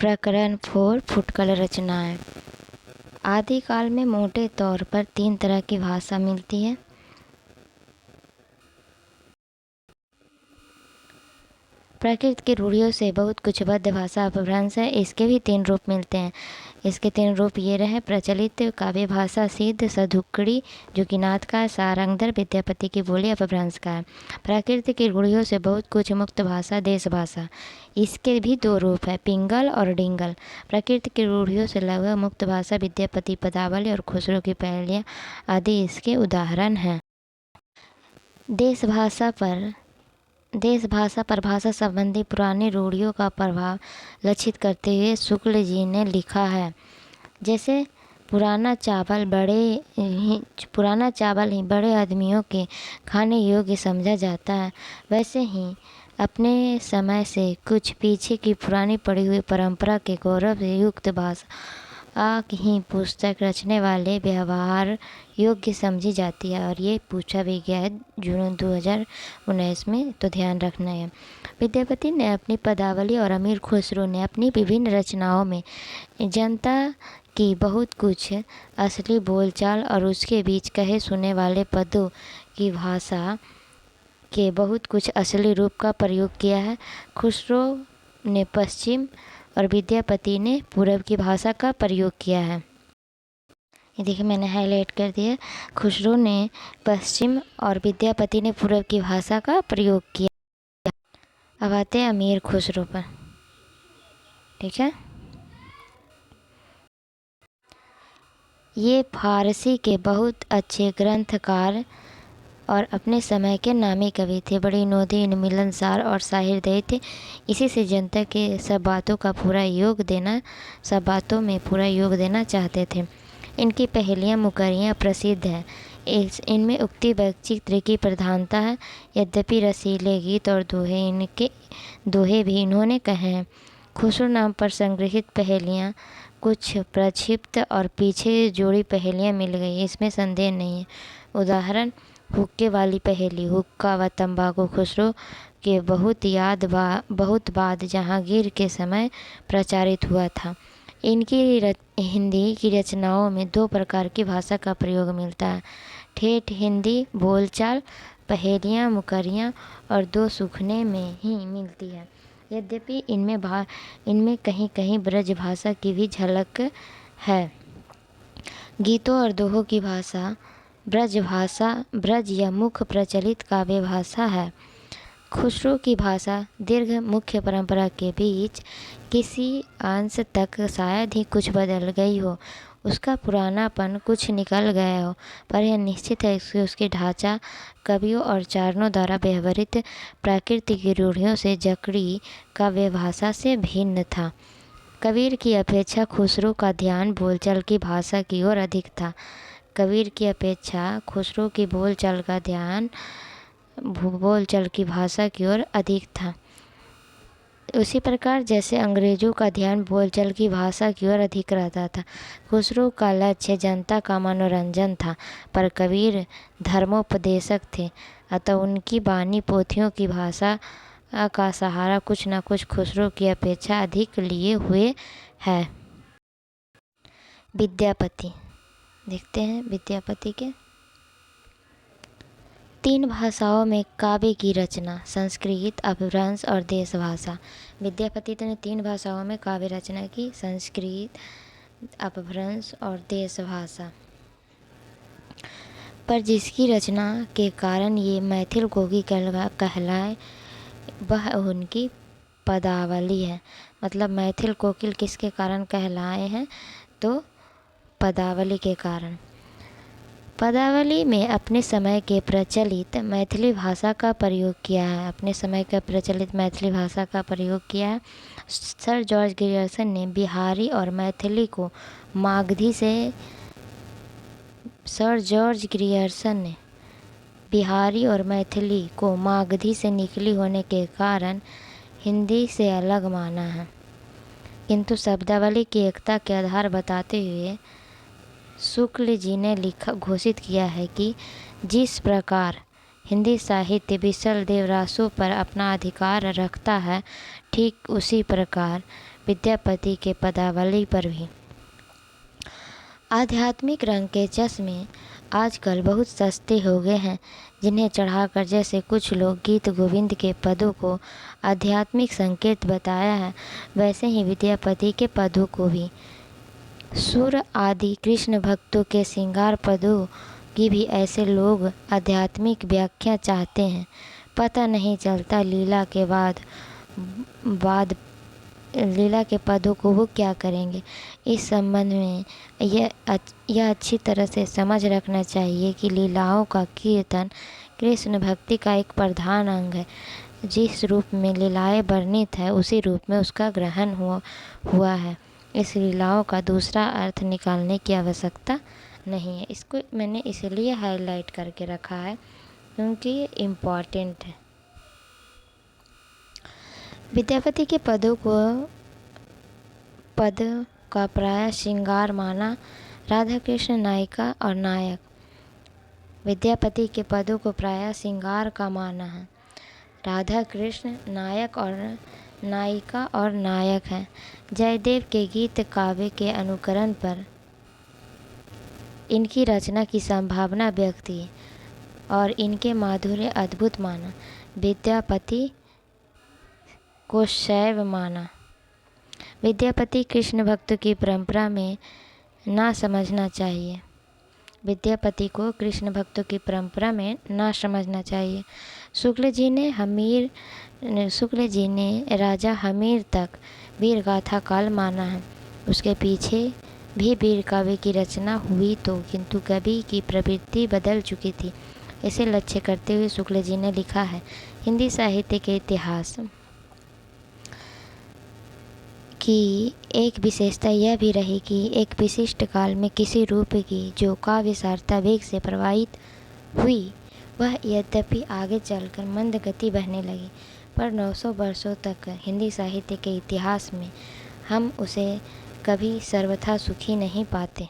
प्रकरण 4 फुटकल रचनाएं। आदिकाल में मोटे तौर पर 3 तरह की भाषा मिलती है। प्रकृति की रूढ़ियों से बहुत कुछ बद्ध भाषा अपभ्रंश है। इसके भी 3 रूप मिलते हैं। इसके 3 रूप ये रहे: प्रचलित काव्य भाषा, सिद्ध सधुक्कड़ी जो कि नाथ का है, सारंगधर विद्यापति की बोली अपभ्रंश का है। प्रकृति की रूढ़ियों से बहुत कुछ मुक्त भाषा, देश भाषा। इसके भी 2 रूप है, पिंगल और डिंगल। प्रकृति की रूढ़ियों से लगभग मुक्त भाषा विद्यापति पदावली और खुसरो की पहेलियाँ आदि इसके उदाहरण हैं। देश भाषा पर भाषा संबंधी पुरानी रूढ़ियों का प्रभाव लक्षित करते हुए शुक्ल जी ने लिखा है, जैसे पुराना चावल ही बड़े आदमियों के खाने योग्य समझा जाता है, वैसे ही अपने समय से कुछ पीछे की पुरानी पड़ी हुई परंपरा के गौरव से युक्त भाषा ही पुस्तक रचने वाले व्यवहार योग्य समझी जाती है। और ये पूछा भी गया है जून 2019 में, तो ध्यान रखना है। विद्यापति ने अपनी पदावली और अमीर खुसरो ने अपनी विभिन्न रचनाओं में जनता की बहुत कुछ असली बोलचाल और उसके बीच कहे सुने वाले पदों की भाषा के बहुत कुछ असली रूप का प्रयोग किया है। खुसरो ने पश्चिम और विद्यापति ने पूर्व की भाषा का प्रयोग किया है। ये देखिए मैंने हाईलाइट कर दिया। खुसरो ने पश्चिम और विद्यापति ने पूर्व की भाषा का प्रयोग किया। अब आते हैं अमीर खुसरो पर, ठीक है। ये फारसी के बहुत अच्छे ग्रंथकार और अपने समय के नामी कवि थे। बड़े विनोदी, मिलनसार और सहृदय थे। इसी से जनता के सब बातों में पूरा योग देना चाहते थे। इनकी पहेलियाँ मुकरियाँ प्रसिद्ध हैं। इनमें उक्ति वैचित्र की प्रधानता है। यद्यपि रसीले गीत और दोहे भी इन्होंने कहे हैं। खुसरो नाम पर संग्रहित पहेलियाँ कुछ प्रक्षिप्त और पीछे जोड़ी पहेलियाँ मिल गई, इसमें संदेह नहीं है। उदाहरण: हुक्के वाली पहेली। हुक्का व तंबाकू खुसरो के बहुत बाद जहांगीर के समय प्रचारित हुआ था। इनकी हिंदी की रचनाओं में 2 प्रकार की भाषा का प्रयोग मिलता है: ठेठ हिंदी बोलचाल, पहेलियाँ मुकरियाँ और 2 सूखने में ही मिलती है। यद्यपि इनमें कहीं कहीं ब्रज भाषा की भी झलक है। गीतों और दोहों की भाषा ब्रज या मुख्य प्रचलित काव्य भाषा है। खुसरो की भाषा दीर्घ मुख्य परंपरा के बीच किसी अंश तक शायद ही कुछ बदल गई हो, उसका पुरानापन कुछ निकल गया हो, पर यह निश्चित है कि उसकी ढांचा कवियों और चारणों द्वारा व्यवहृत प्राकृतिक रूढ़ियों से जकड़ी काव्य भाषा से भिन्न था। कबीर की अपेक्षा खुसरो का ध्यान बोलचाल की भाषा की ओर अधिक था। कबीर की अपेक्षा खुसरो की बोलचाल का ध्यान बोलचाल की भाषा की ओर अधिक था। उसी प्रकार जैसे अंग्रेजों का ध्यान बोलचाल की भाषा की ओर अधिक रहता था। खुसरो का लक्ष्य जनता का मनोरंजन था, पर कबीर धर्मोपदेशक थे, अतः उनकी बानी पोथियों की भाषा का सहारा कुछ न कुछ खुसरो की अपेक्षा अधिक लिए हुए है। विद्यापति, देखते हैं विद्यापति के 3 भाषाओं में काव्य की रचना: संस्कृत, अपभ्रंश और देश भाषा। विद्यापति ने 3 भाषाओं में काव्य रचना की: संस्कृत, अपभ्रंश और देश भाषा। पर जिसकी रचना के कारण ये मैथिल कोकी कहलाए वह उनकी पदावली है। मतलब मैथिल कोकिल किसके कारण कहलाए हैं? तो पदावली के कारण। पदावली में अपने समय के प्रचलित मैथिली भाषा का प्रयोग किया है। सर जॉर्ज ग्रियर्सन ने बिहारी और मैथिली को मागधी से निकली होने के कारण हिंदी से अलग माना है, किंतु शब्दावली की एकता के आधार बताते हुए शुक्ल जी ने घोषित किया है कि जिस प्रकार हिंदी साहित्य विसल देवरासों पर अपना अधिकार रखता है, ठीक उसी प्रकार विद्यापति के पदावली पर भी। आध्यात्मिक रंग के चश्मे आजकल बहुत सस्ते हो गए हैं, जिन्हें चढ़ाकर जैसे कुछ लोग गीत गोविंद के पदों को आध्यात्मिक संकेत बताया है, वैसे ही विद्यापति के पदों को भी। सुर आदि कृष्ण भक्तों के श्रृंगार पदों की भी ऐसे लोग आध्यात्मिक व्याख्या चाहते हैं। पता नहीं चलता लीला के पदों को वो क्या करेंगे। इस संबंध में यह अच्छी तरह से समझ रखना चाहिए कि लीलाओं का कीर्तन कृष्ण भक्ति का एक प्रधान अंग है। जिस रूप में लीलाएं वर्णित है उसी रूप में उसका ग्रहण हुआ है। इस लीलाओं का दूसरा अर्थ निकालने की आवश्यकता नहीं है। इसको मैंने इसलिए हाईलाइट करके रखा है क्योंकि ये इम्पॉर्टेंट है। विद्यापति के पद का प्राय श्रृंगार माना। राधा कृष्ण नायिका और नायक। विद्यापति के पदों को प्राय श्रृंगार का माना है। राधा कृष्ण नायक और नायिका और नायक हैं। जयदेव के गीत काव्य के अनुकरण पर इनकी रचना की संभावना व्यक्त की और इनके माधुर्य अद्भुत माना। विद्यापति को शैव माना। विद्यापति कृष्ण भक्त की परंपरा में ना समझना चाहिए। विद्यापति को कृष्ण भक्तों की परंपरा में ना समझना चाहिए। शुक्ल जी ने राजा हमीर तक वीर गाथा काल माना है। उसके पीछे भी वीर काव्य की रचना हुई तो किंतु कवि की प्रवृत्ति बदल चुकी थी। इसे लक्ष्य करते हुए शुक्ल जी ने लिखा है। हिंदी साहित्य के इतिहास की एक विशेषता यह भी रही कि एक विशिष्ट काल में किसी रूप की जो काव्य सारता वेग से प्रवाहित हुई, वह यद्यपि आगे चलकर मंद गति बहने लगी, पर 900 वर्षों तक हिंदी साहित्य के इतिहास में हम उसे कभी सर्वथा सुखी नहीं पाते।